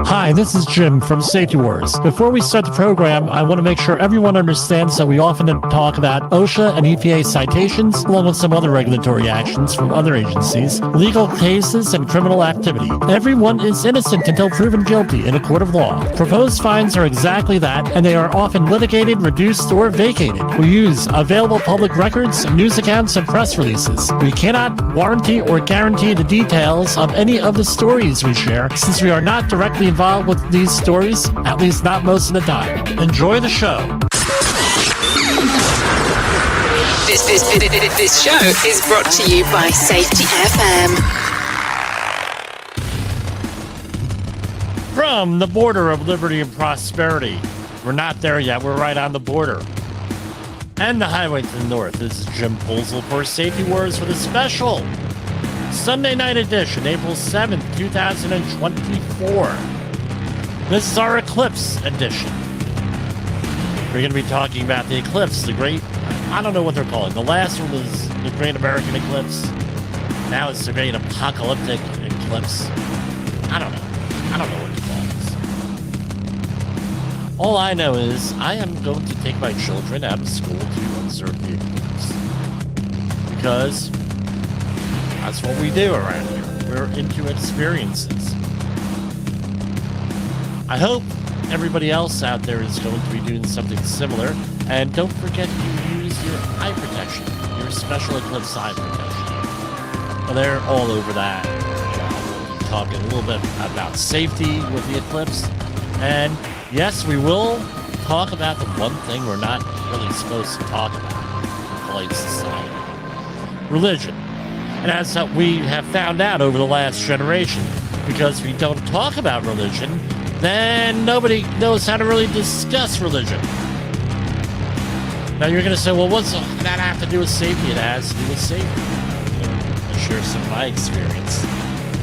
Hi, this is Jim from Safety Wars. Before we start the program, I want to make sure everyone understands that we often talk about OSHA and EPA citations, along with some other regulatory actions from other agencies, legal cases, and criminal activity. Everyone is innocent until proven guilty in a court of law. Proposed fines are exactly that, and they are often litigated, reduced, or vacated. We use available public records, news accounts, and press releases. We cannot warranty or guarantee the details of any of the stories we share, since we are not directly involved with these stories, at least not most of the time. Enjoy the show. This show is brought to you by Safety FM. From the border of liberty and prosperity. We're not there yet. We're right on the border. And the highway to the north. This is Jim Polzel for Safety Wars with a special Sunday night edition, April 7th, 2024. This is our Eclipse edition. We're going to be talking about the eclipse, the great, I don't know what they're calling. The last one was the Great American Eclipse. Now it's the Great Apocalyptic Eclipse. I don't know what to call this. All I know is I am going to take my children out of school to observe the eclipse. Because that's what we do around here. We're into experiences. I hope everybody else out there is going to be doing something similar. And don't forget to use your eye protection, your special eclipse eye protection. Well, they're all over that. We'll be talking a little bit about safety with the eclipse. And yes, we will talk about the one thing we're not really supposed to talk about in polite society. Religion. And as we have found out over the last generation, because we don't talk about religion, then nobody knows how to really discuss religion. Now you're going to say, well, what's that have to do with safety? It has to do with safety. I'll share some of my experience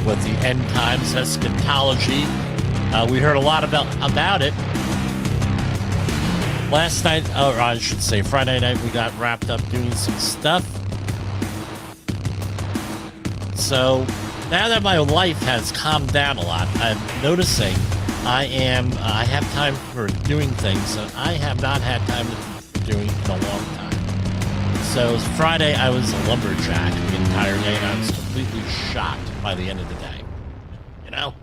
with the end times eschatology. We heard a lot about it. Last night, or I should say Friday night, we got wrapped up doing some stuff. So now that my life has calmed down a lot, I'm noticing I have time for doing things that I have not had time to doing in a long time. So Friday, I was a lumberjack the entire day, and I was completely shot by the end of the day. You know?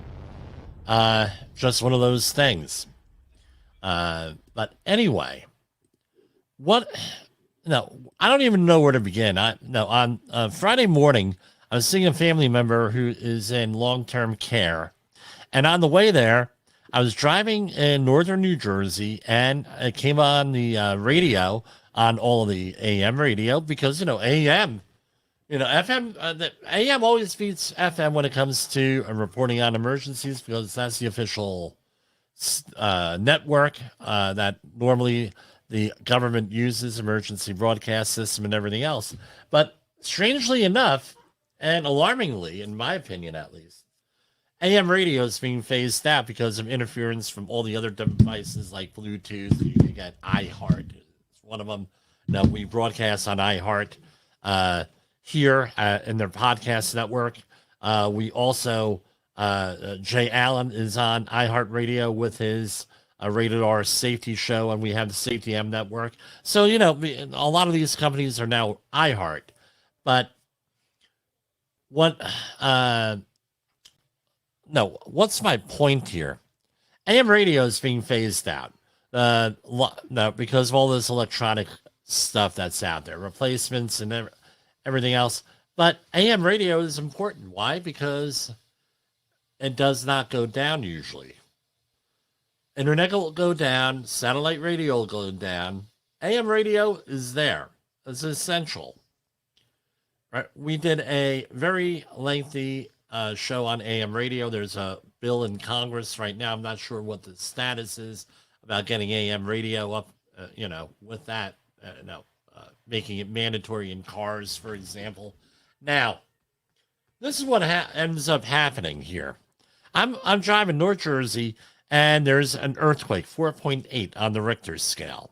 Just one of those things. But anyway, I don't even know where to begin. On Friday morning, I was seeing a family member who is in long-term care. And on the way there, I was driving in northern New Jersey, and it came on the radio, on all of the AM radio, because, AM, FM, the AM always beats FM when it comes to reporting on emergencies, because that's the official network that normally the government uses, emergency broadcast system and everything else. But strangely enough, and alarmingly, in my opinion at least, AM radio is being phased out because of interference from all the other devices like Bluetooth. You got iHeart. It's one of them. Now, we broadcast on iHeart here in their podcast network. We also, Jay Allen is on iHeartRadio with his Rated R safety show, and we have the Safety M network. So, a lot of these companies are now iHeart. But what's my point here? AM radio is being phased out because of all this electronic stuff that's out there, replacements and everything else. But AM radio is important. Why? Because it does not go down usually. Internet will go down, satellite radio will go down. AM radio is there. It's essential. Right? We did a very lengthy show on AM radio. There's a bill in Congress right now. I'm not sure what the status is about getting AM radio up, with that, making it mandatory in cars, for example. Now, this is what ends up happening here. I'm driving North Jersey, and there's an earthquake, 4.8 on the Richter scale.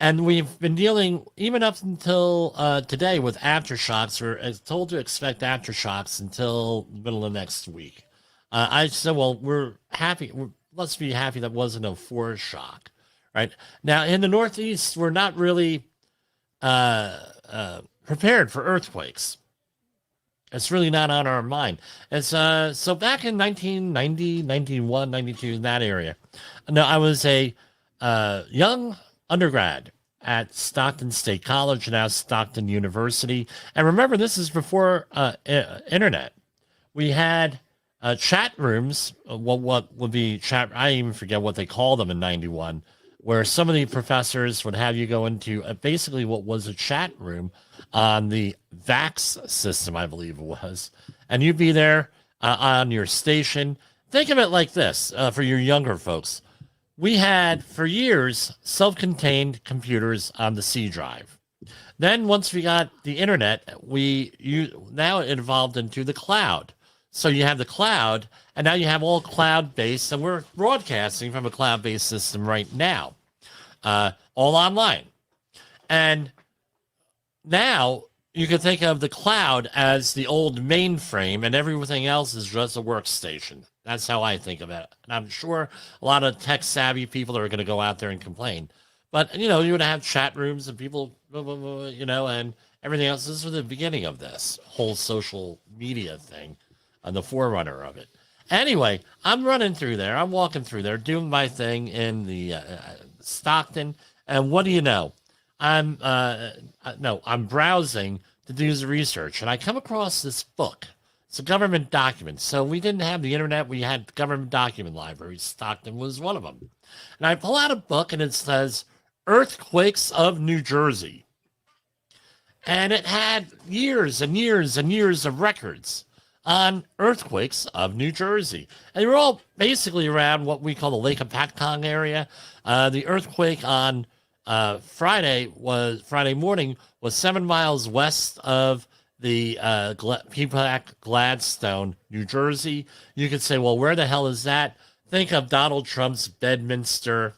And we've been dealing, even up until today, with aftershocks. We're told to expect aftershocks until the middle of next week. I said, well, we're happy. Let's be happy that wasn't a forest shock, right? Now, in the Northeast, we're not really prepared for earthquakes. It's really not on our mind. It's so back in 1990, 91, 92, in that area. No, I was a young undergrad at Stockton State College, now Stockton University. And remember, this is before internet. We had chat rooms. What would be chat? I even forget what they called them in 91, where some of the professors would have you go into basically what was a chat room on the VAX system, I believe it was. And you'd be there on your station. Think of it like this for your younger folks. We had, for years, self-contained computers on the C drive. Then once we got the internet, now it evolved into the cloud. So you have the cloud, and now you have all cloud-based, and we're broadcasting from a cloud-based system right now, all online. And now you can think of the cloud as the old mainframe, and everything else is just a workstation. That's how I think of it. And I'm sure a lot of tech-savvy people are going to go out there and complain. But, you would have chat rooms and people, and everything else. This was the beginning of this whole social media thing, and the forerunner of it. Anyway, I'm running through there. I'm walking through there, doing my thing in the Stockton. And what do you know? I'm browsing to do the research, and I come across this book. It's a government document. So we didn't have the internet. We had government document libraries. Stockton was one of them. And I pull out a book, and it says Earthquakes of New Jersey. And it had years and years and years of records on earthquakes of New Jersey. And they were all basically around what we call the Lake of Patcong area. The earthquake on Friday morning was 7 miles west of the Peapack Gladstone, New Jersey. You could say, well, where the hell is that? Think of Donald Trump's Bedminster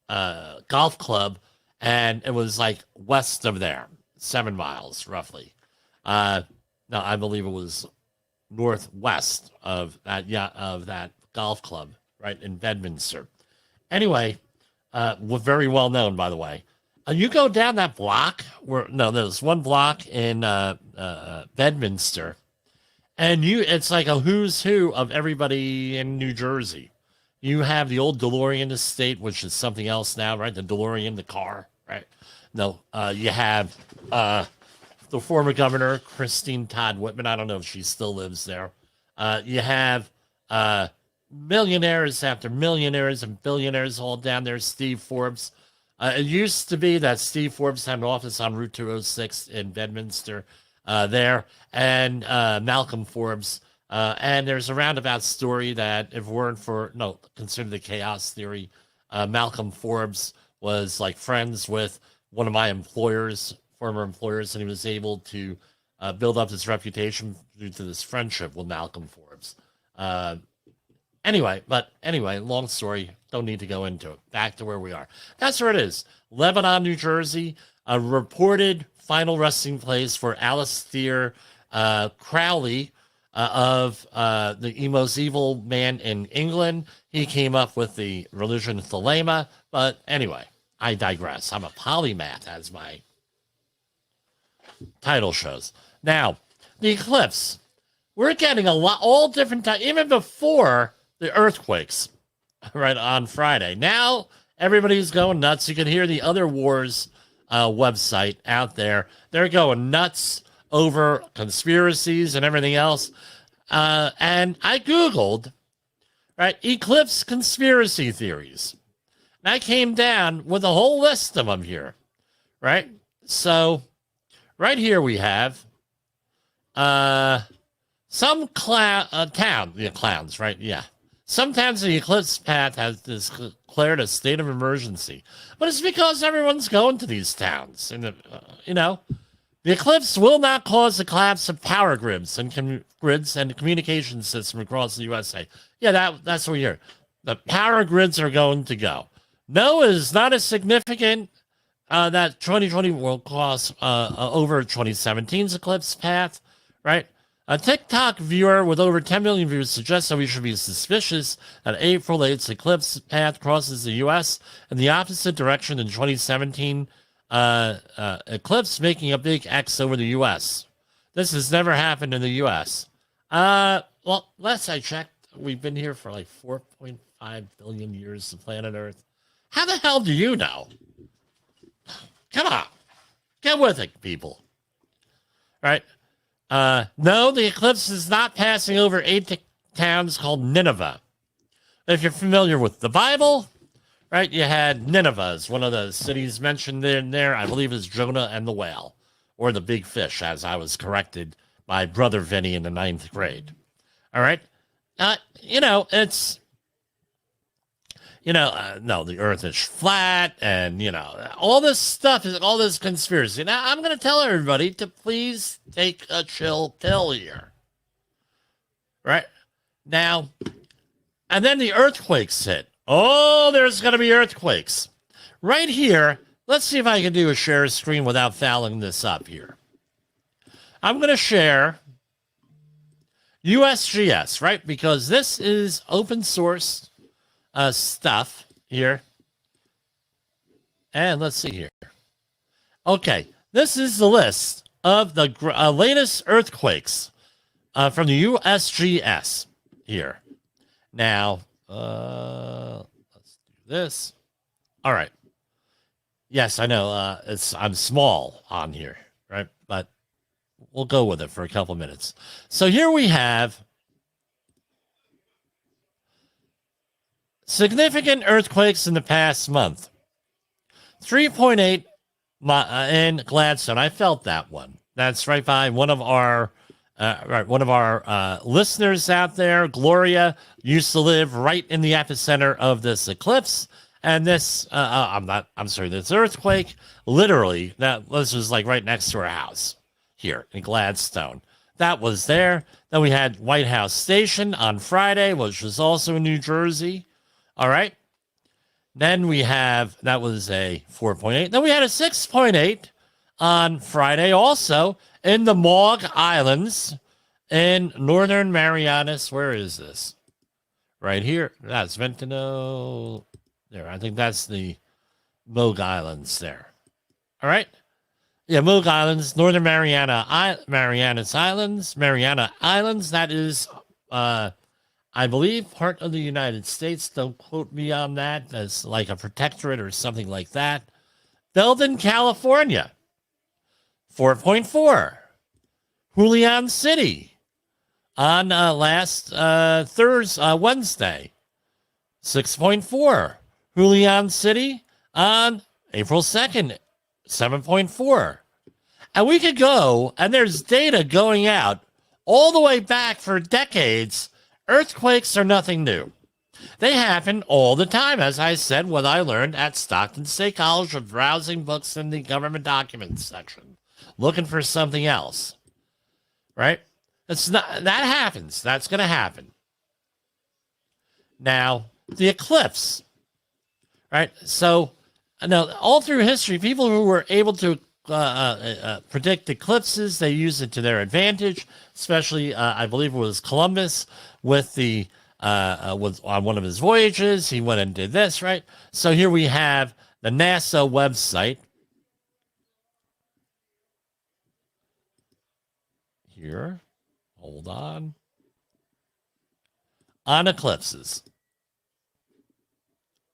golf club, and it was like west of there, 7 miles roughly. No, I believe it was northwest of that golf club, right in Bedminster. Anyway, very well known, by the way. You go down that block there's one block in Bedminster, and it's like a who's who of everybody in New Jersey. You have the old DeLorean estate, which is something else now, right? The DeLorean, the car, right? No, you have the former governor, Christine Todd Whitman. I don't know if she still lives there. You have millionaires after millionaires and billionaires all down there. Steve Forbes. It used to be that Steve Forbes had an office on Route 206 in Bedminster there, and Malcolm Forbes. And there's a roundabout story that if it weren't for, consider the chaos theory, Malcolm Forbes was like friends with one of my former employers, and he was able to build up his reputation due to this friendship with Malcolm Forbes. Anyway, long story. Don't need to go into it. Back to where we are. That's where it is. Lebanon, New Jersey. A reported final resting place for Aleister Crowley of the most evil man in England. He came up with the religion Thelema. But anyway, I digress. I'm a polymath, as my title shows. Now, the eclipse. We're getting all different times, even before the earthquakes, right, on Friday. Now, everybody's going nuts. You can hear the Other Wars website out there. They're going nuts over conspiracies and everything else. And I Googled, right, eclipse conspiracy theories. And I came down with a whole list of them here, right? So, right here we have some clowns, right? Yeah. Sometimes the eclipse path has declared a state of emergency, but it's because everyone's going to these towns. And, the eclipse will not cause the collapse of power grids and communication system across the USA. Yeah, that's what we hear. The power grids are going to go. No, it is not as significant that 2020 will cause over 2017's eclipse path, right? A TikTok viewer with over 10 million views suggests that we should be suspicious that April 8th's eclipse path crosses the U.S. in the opposite direction in 2017 eclipse, making a big X over the U.S. This has never happened in the U.S. Well, last I checked, we've been here for like 4.5 billion years, the planet Earth. How the hell do you know? Come on. Get with it, people. Right? No, the eclipse is not passing over 8 towns called Nineveh. If you're familiar with the Bible, right, you had Nineveh as one of the cities mentioned in there. I believe is Jonah and the whale, or the big fish, as I was corrected by Brother Vinny in the 9th grade. All right? It's... no, the earth is flat and, all this stuff is all this conspiracy. Now, I'm going to tell everybody to please take a chill pill here. Right? Now, and then the earthquakes hit. Oh, there's going to be earthquakes. Right here, let's see if I can do a share screen without fouling this up here. I'm going to share USGS, right? Because this is open source stuff here. And let's see here. Okay, this is the list of the latest earthquakes from the USGS here. Now, let's do this. All right. Yes, I know I'm small on here, right? But we'll go with it for a couple minutes. So here we have significant earthquakes in the past month. 3.8 in Gladstone. I felt that one. That's right by one of our listeners out there. Gloria used to live right in the epicenter of this eclipse. And this, this earthquake, literally, this was like right next to her house here in Gladstone. That was there. Then we had White House Station on Friday, which was also in New Jersey. All right. Then we have, that was a 4.8. Then we had a 6.8 on Friday, also in the Maud Islands in Northern Marianas. Where is this? Right here. That's Ventino. There. I think that's the Maud Islands there. All right. Yeah, Maud Islands, Northern Mariana Islands. That is, I believe, part of the United States. Don't quote me on that. As like a protectorate or something like that. Belden, California, 4.4. Julian City on last Wednesday, 6.4. Julian City on April 2nd, 7.4. And we could go, and there's data going out all the way back for decades. Earthquakes are nothing new. They happen all the time, as I said, what I learned at Stockton State College of browsing books in the government documents section, looking for something else. Right? That happens. That's going to happen. Now, the eclipse. Right? So, now, all through history, people who were able to predict eclipses, they use it to their advantage, especially, I believe it was Columbus with on one of his voyages. He went and did this, right? So here we have the NASA website. Here. Hold on. On eclipses.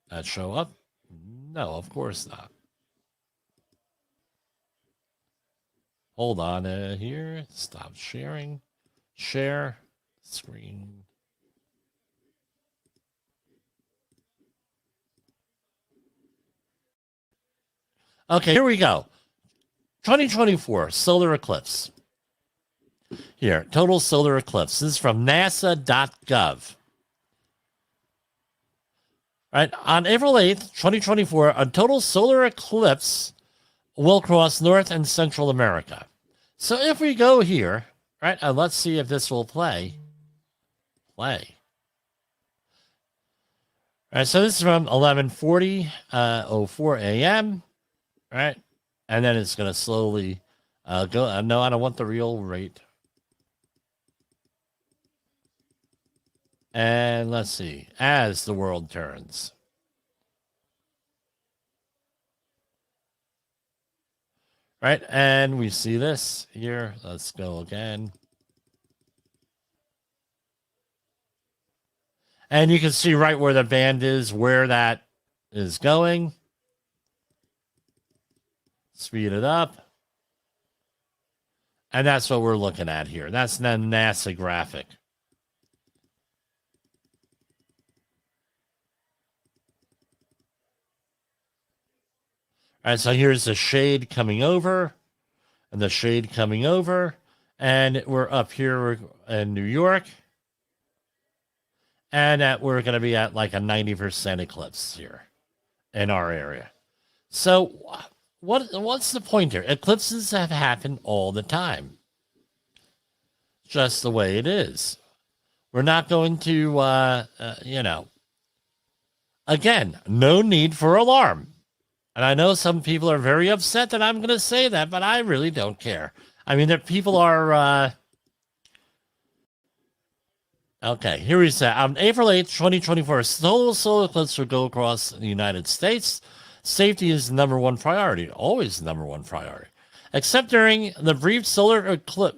That show up? No, of course not. Hold on here. Stop sharing. Share screen. Okay, here we go. 2024 solar eclipse. Here, total solar eclipse. This is from nasa.gov. Right, on April 8th, 2024, a total solar eclipse will cross North and Central America. So if we go here, right, and let's see if this will play. All right, so this is from 11:04 a.m., right? And then it's going to slowly go. No, I don't want the real rate. And let's see, as the world turns. Right, and we see this here. Let's go again. And you can see right where the band is, where that is going. Speed it up. And that's what we're looking at here. That's the NASA graphic. All right, so here's the shade coming over, and the shade coming over, and we're up here in New York, and we're going to be at like a 90% eclipse here in our area. So what's the point here? Eclipses have happened all the time. Just the way it is. We're not going to, again, no need for alarm. And I know some people are very upset that I'm going to say that, but I really don't care. I mean, that people are, okay, here we say, on April 8th, 2024, solar eclipse will go across the United States. Safety is the number one priority, always the number one priority. Except during the brief solar eclipse.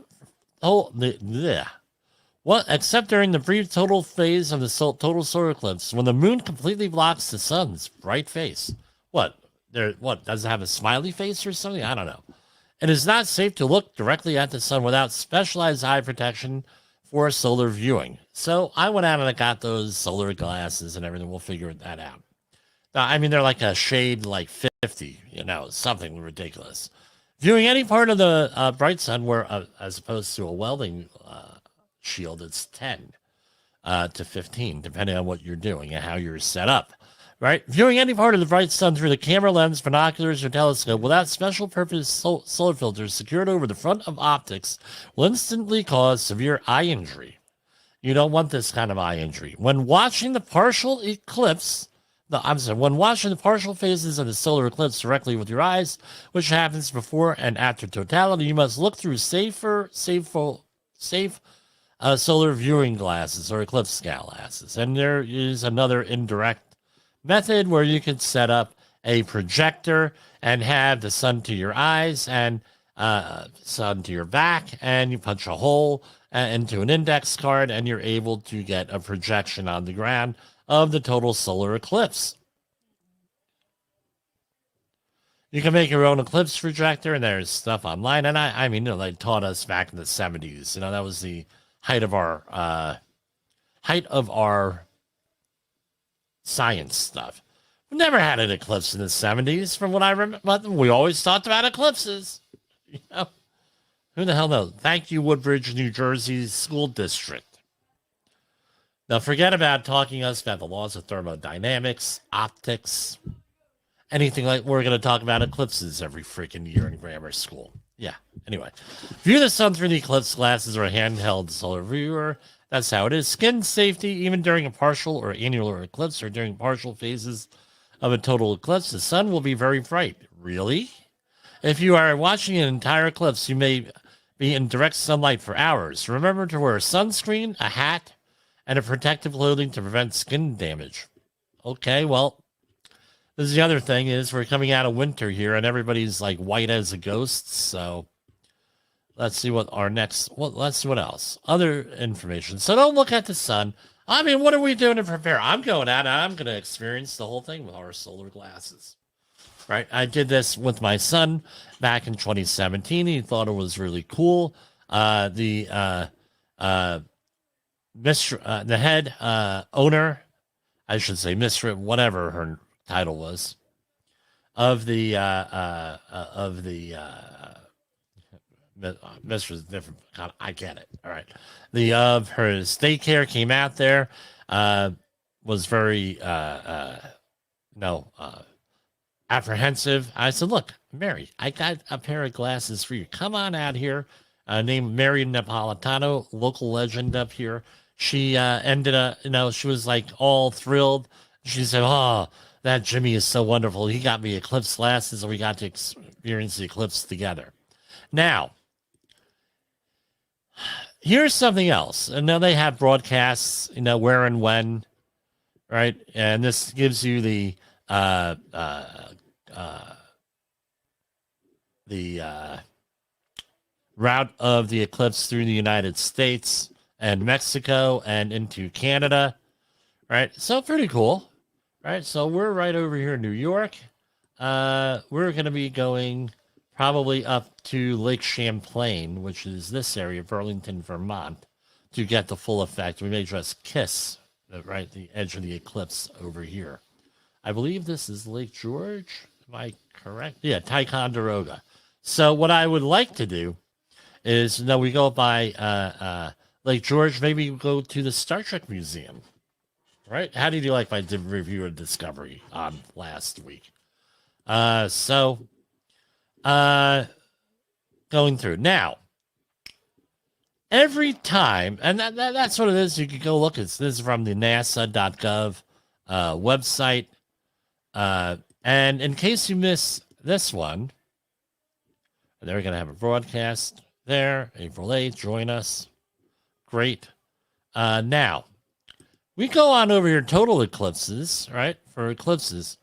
Except during the brief total phase of the total solar eclipse, when the moon completely blocks the sun's bright face. What, does it have a smiley face or something? I don't know. It is not safe to look directly at the sun without specialized eye protection for solar viewing. So I went out and I got those solar glasses and everything. We'll figure that out. I mean, they're like a shade like 50, something ridiculous. Viewing any part of the bright sun, where as opposed to a welding shield, it's 10 to 15, depending on what you're doing and how you're set up. Right? Viewing any part of the bright sun through the camera lens, binoculars, or telescope without special purpose solar filters secured over the front of optics will instantly cause severe eye injury. You don't want this kind of eye injury. When watching the partial eclipse, when watching the partial phases of the solar eclipse directly with your eyes, which happens before and after totality, you must look through safe solar viewing glasses or eclipse glasses. And there is another indirect method where you can set up a projector and have the sun to your eyes and sun to your back, and you punch a hole into an index card, and you're able to get a projection on the ground of the total solar eclipse. You can make your own eclipse projector, and there's stuff online. And I mean, they taught us back in the 70s. That was the height of our science stuff. We never had an eclipse in the 70s, from what I remember. We always talked about eclipses. Who the hell knows? Thank you, Woodbridge, New Jersey School District. Now, forget about talking to us about the laws of thermodynamics, optics, anything like. We're going to talk about eclipses every freaking year in grammar school. Yeah. Anyway, view the sun through the eclipse glasses or a handheld solar viewer. That's how it is. Skin safety, even during a partial or annular eclipse or during partial phases of a total eclipse, the sun will be very bright. Really? If you are watching an entire eclipse, you may be in direct sunlight for hours. Remember to wear sunscreen, a hat, and a protective clothing to prevent skin damage. Okay, well, this is the other thing is we're coming out of winter here, and everybody's like white as a ghost, so let's see what our next, let's see what else. Other information. So don't look at the sun. I mean, what are we doing to prepare? I'm going out and I'm going to experience the whole thing with our solar glasses. Right? I did this with my son back in 2017. He thought it was really cool. The head owner, I should say, whatever her title was, of the Mistress different. I get it. All right. Her daycare came out there, was very apprehensive. I said, "Look, Mary, I got a pair of glasses for you. Come on out here." Named Mary Napolitano, local legend up here. She ended up, she was like all thrilled. She said, "Oh, that Jimmy is so wonderful. He got me eclipse glasses, and we got to experience the eclipse together." Now, here's something else. And now they have broadcasts, where and when, right? And this gives you the uh, route of the eclipse through the United States and Mexico and into Canada, right? So pretty cool, right? So we're right over here in New York. We're going to be going probably up to Lake Champlain, which is this area, Burlington, Vermont, to get the full effect. We may just kiss, right, the edge of the eclipse over here. I believe this is Lake George. Am I correct? Yeah, Ticonderoga. So what I would like to do is, we go by Lake George. Maybe we go to the Star Trek Museum, right? How did you like my review of Discovery on last week? Going through now, every time, and that's what it is. You can go look. This is from the NASA.gov website. And in case you miss this one, they're going to have a broadcast there, April 8th. Join us. Great. Now, we go on over here, total eclipses, right? For eclipses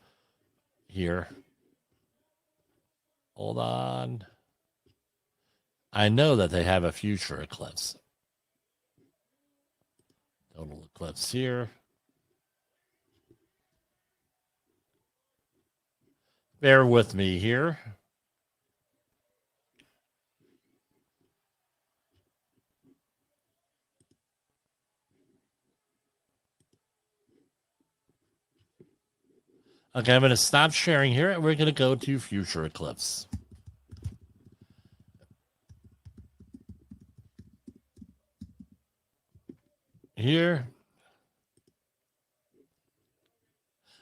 here. Hold on. I know that they have a future eclipse. Total eclipse here. Bear with me here. Okay, I'm going to stop sharing here, and we're going to go to future eclipse. Here.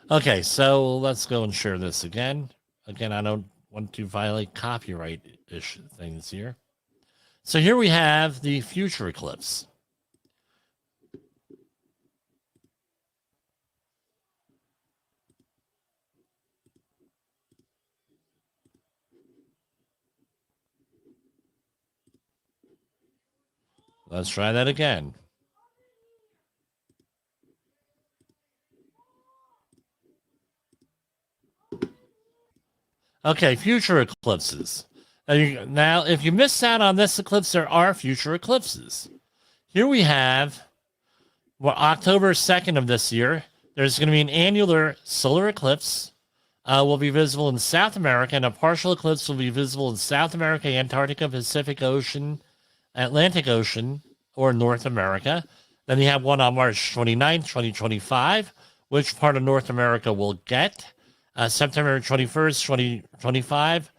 Okay, so let's go and share this again. Again, I don't want to violate copyright-ish things here. So here we have the future eclipse. Let's try that again. Okay, future eclipses. Now, if you miss out on this eclipse, there are future eclipses. Here we have, October 2nd of this year, there's going to be an annular solar eclipse. Will be visible in South America, and a partial eclipse will be visible in South America, Antarctica, Pacific Ocean, Atlantic Ocean, or North America. Then you have one on March 29th, 2025. Which part of North America will get? September 21st, 2025,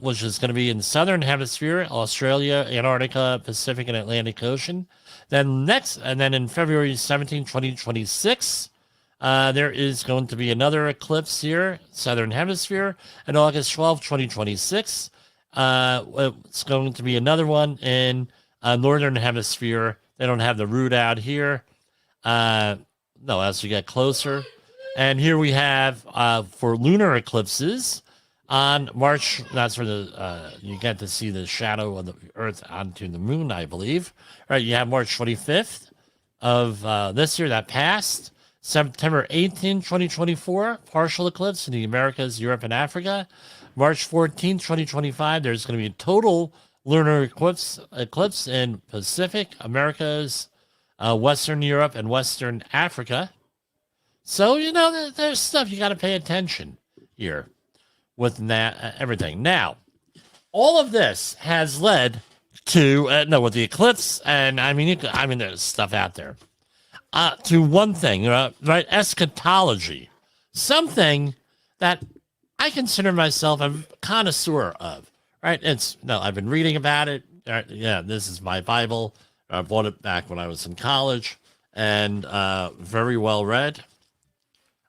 which is going to be in Southern Hemisphere, Australia, Antarctica, Pacific, and Atlantic Ocean. Then in February 17, 2026, there is going to be another eclipse here, Southern Hemisphere, and August 12, 2026. It's going to be another one in Northern Hemisphere. They don't have the route out here. No, as we get closer. And here we have for lunar eclipses on March. That's where you get to see the shadow of the Earth onto the moon, I believe. Right, you have March 25th of this year that passed. September 18, 2024, partial eclipse in the Americas, Europe, and Africa. March 14, 2025, there's going to be a total lunar eclipse in Pacific, Americas, Western Europe, and Western Africa. So, there's stuff you got to pay attention here with everything. Now, all of this has led to, with the eclipse, and there's stuff out there, to one thing, right? Eschatology. Something that I consider myself a connoisseur of, right? I've been reading about it. Right? Yeah, this is my Bible. I bought it back when I was in college, and very well read.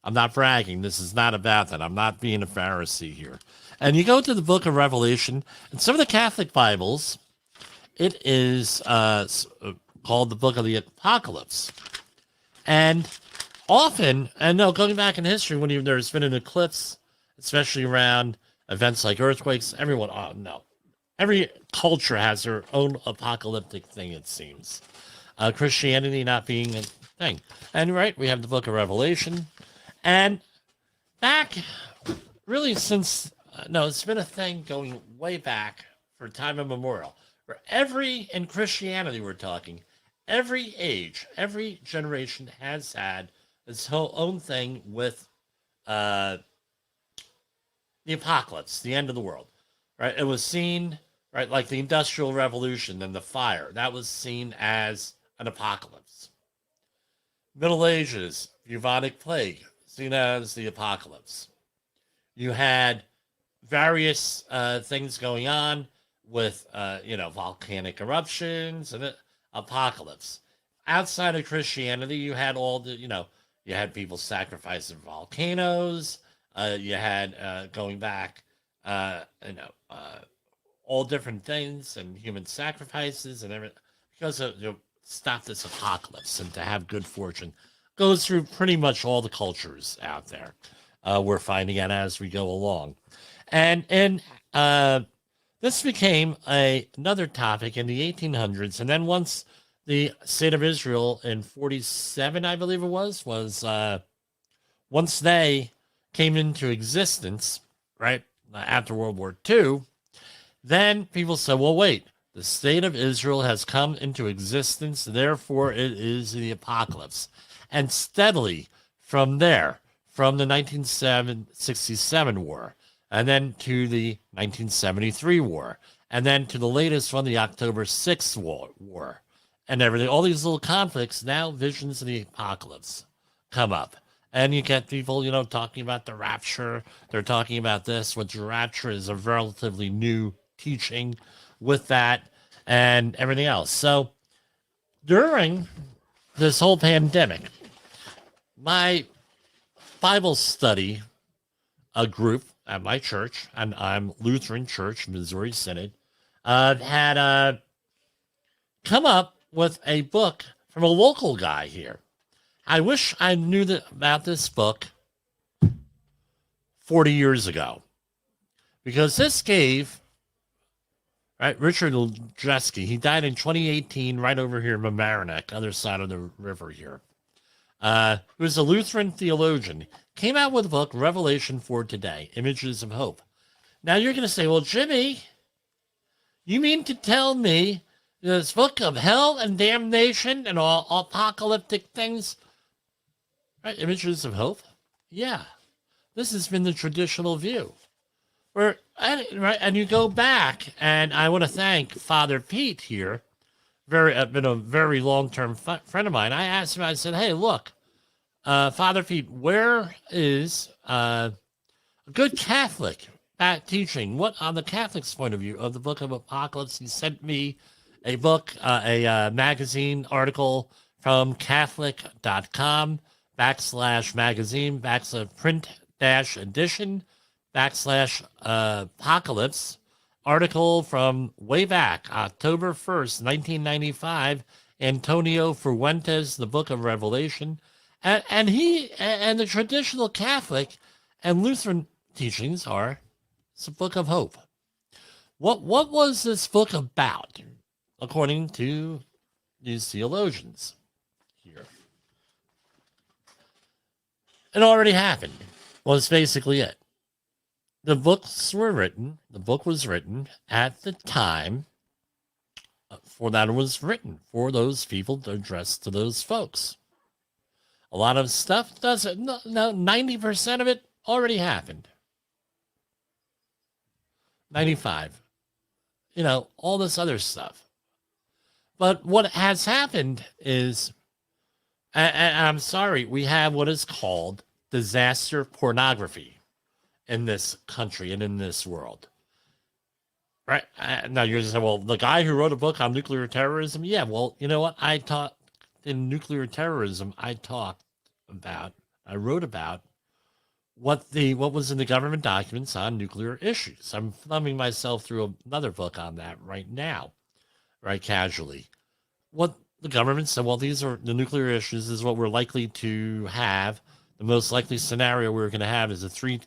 I'm not bragging. This is not about that. I'm not being a Pharisee here. And you go to the book of Revelation, and some of the Catholic Bibles, it is called the book of the Apocalypse. And often, going back in history, when there's been an eclipse, especially around events like earthquakes, every culture has their own apocalyptic thing, it seems. Christianity not being a thing. And right, we have the book of Revelation. And back, really since, no, it's been a thing going way back for time immemorial. For in Christianity we're talking, every age, every generation has had its whole own thing with uh, the apocalypse, the end of the world, right? It was seen, right, like the Industrial Revolution and the fire. That was seen as an apocalypse. Middle Ages, bubonic plague, seen as the apocalypse. You had various things going on with, volcanic eruptions and apocalypse. Outside of Christianity, you had all the, you had people sacrificing volcanoes. You had going back, all different things and human sacrifices and everything because of stop this apocalypse and to have good fortune goes through pretty much all the cultures out there. We're finding out as we go along, and this became another topic in the 1800s, and then once the state of Israel in 47, I believe it was once they came into existence, right, after World War II, then people said, well, wait, the state of Israel has come into existence, therefore it is the apocalypse. And steadily from there, from the 1967 war, and then to the 1973 war, and then to the latest one, the October 6th war, and everything, all these little conflicts, now visions of the apocalypse come up. And you get people, talking about the rapture. They're talking about this, which rapture is a relatively new teaching with that and everything else. So during this whole pandemic, my Bible study group at my church, and I'm Lutheran Church, Missouri Synod, had come up with a book from a local guy here. I wish I knew about this book 40 years ago, because this gave, right, Richard Lejeski, he died in 2018 right over here in Mamaroneck, other side of the river here. He was a Lutheran theologian, came out with a book, Revelation for Today, Images of Hope. Now you're going to say, well, Jimmy, you mean to tell me this book of hell and damnation and all apocalyptic things, right, Images of Hope? Yeah, this has been the traditional view. Right, and you go back, and I want to thank Father Pete here, been a very long-term friend of mine. I asked him, I said, hey, look, Father Pete, where is a good Catholic teaching? What, on the Catholic's point of view, of the Book of Apocalypse? He sent me a book, a magazine article from Catholic.com /magazine /print-edition /apocalypse article from way back, October 1st, 1995, Antonio Fuentes, the Book of Revelation. And he and the traditional Catholic and Lutheran teachings are it's a book of hope. What was this book about, according to these theologians here? It already happened. Was basically it. The book was written at the time for that it was written for those people to address to those folks. A lot of stuff doesn't, no, 90% of it already happened. 95. All this other stuff. But what has happened is, and I'm sorry, we have what is called disaster pornography in this country and in this world. Right? Now you're just saying, well, the guy who wrote a book on nuclear terrorism, yeah, well, you know what? I taught in nuclear terrorism, I wrote about what was in the government documents on nuclear issues. I'm thumbing myself through another book on that right now, right, casually. What the government said, well, these are the nuclear issues, is what we're likely to have. The most likely scenario we're going to have is three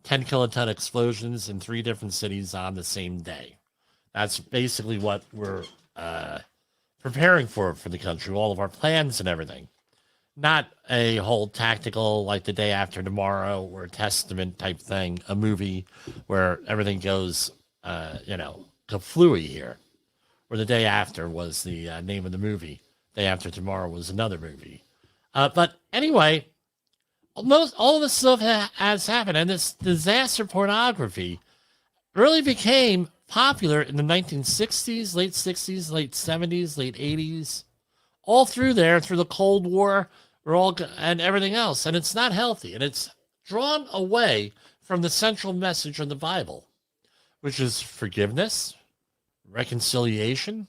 10 kiloton explosions in 3 different cities on the same day. That's basically what we're preparing for the country, all of our plans and everything. Not a whole tactical like the day after tomorrow or Testament type thing, a movie where everything goes, kaflooey here. Or the day after was the name of the movie. Day after tomorrow was another movie. But anyway, all of this stuff has happened, and this disaster pornography really became popular in the 1960s, late 60s, late 70s, late 80s, all through there, through the Cold War, and everything else. And it's not healthy, and it's drawn away from the central message of the Bible, which is forgiveness, reconciliation,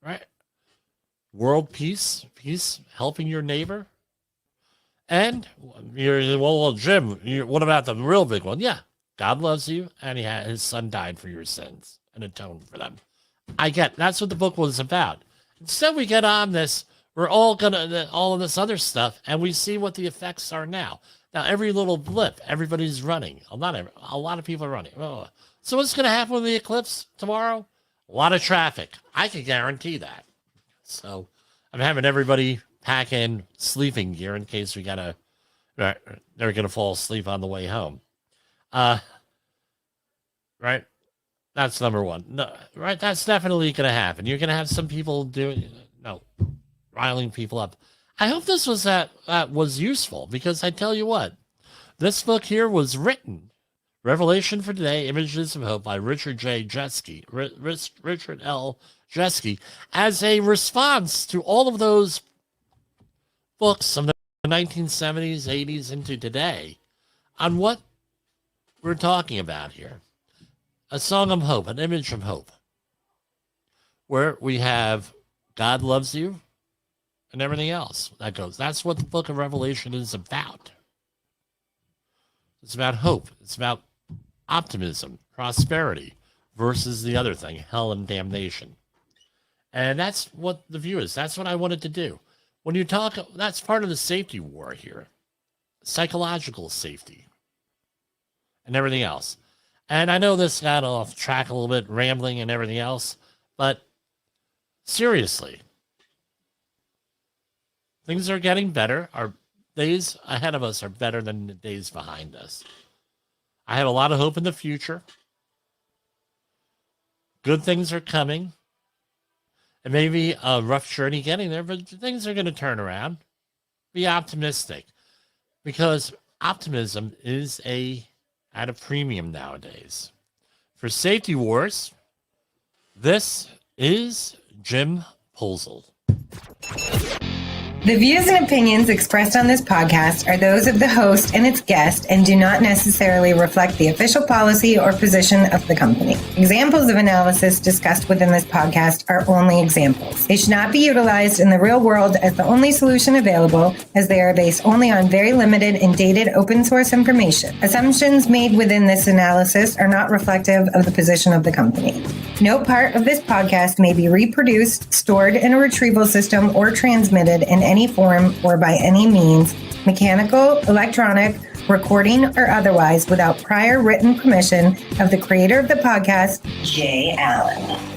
right? World peace, helping your neighbor. And Jim, what about the real big one? Yeah, God loves you, and his son died for your sins and atoned for them. That's what the book was about. Instead, we get on this, we're all of this other stuff, and we see what the effects are now. Now, every little blip, everybody's running. A lot of people are running. Oh. So what's going to happen with the eclipse tomorrow? A lot of traffic. I can guarantee that. So I'm having everybody pack in sleeping gear in case they're going to fall asleep on the way home. Right? That's number one. No, right? That's definitely going to happen. You're going to have some people riling people up. I hope this was that was useful, because I tell you what, this book here was written, Revelation for Today, Images of Hope by Richard L. Jeske, as a response to all of those books of the 1970s, 80s into today on what we're talking about here. A song of hope, an image of hope, where we have God loves you and everything else that goes. That's what the book of Revelation is about. It's about hope. It's about optimism, prosperity, versus the other thing, hell and damnation. And that's what the view is. That's what I wanted to do. When you talk, that's part of the safety war here. Psychological safety. And everything else. And I know this got off track a little bit, rambling and everything else, but seriously, things are getting better. Our days ahead of us are better than the days behind us. I have a lot of hope in the future. Good things are coming. It may be a rough journey getting there, but things are going to turn around. Be optimistic, because optimism is at a premium nowadays. For Safety Wars, this is Jim Pulzel. The views and opinions expressed on this podcast are those of the host and its guest and do not necessarily reflect the official policy or position of the company. Examples of analysis discussed within this podcast are only examples. They should not be utilized in the real world as the only solution available, as they are based only on very limited and dated open source information. Assumptions made within this analysis are not reflective of the position of the company. No part of this podcast may be reproduced, stored in a retrieval system, or transmitted in any form or by any means, mechanical, electronic, recording, or otherwise, without prior written permission of the creator of the podcast, Jay Allen.